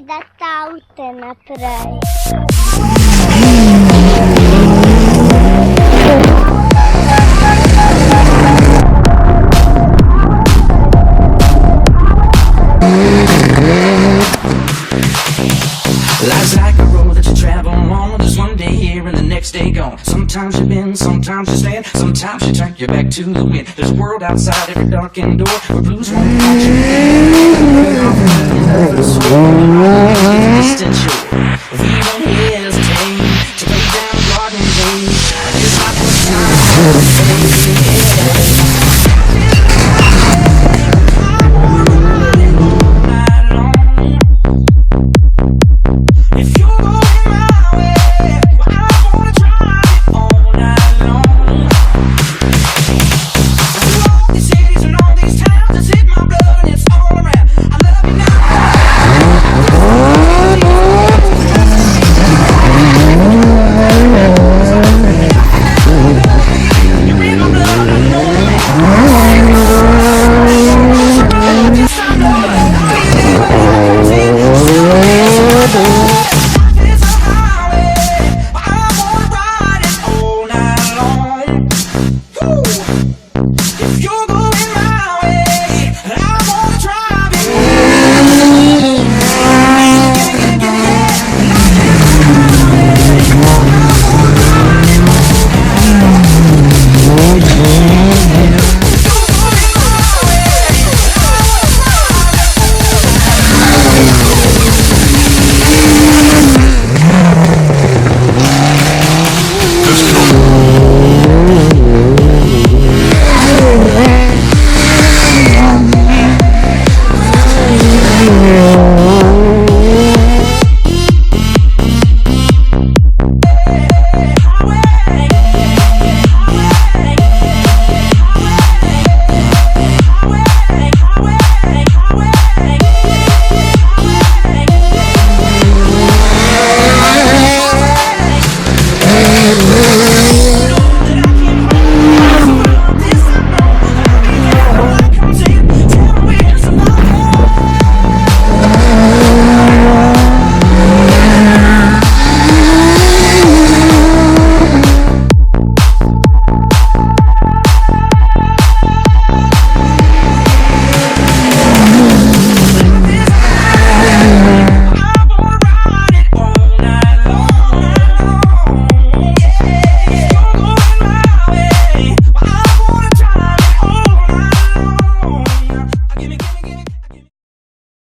достал-то напрай. Life's like a road that you travel on. There's one day here and the next day gone. Sometimes you bend, sometimes you stand, sometimes you turn your back to the wind. There's a world outside every darkened door where blues won't haunt you.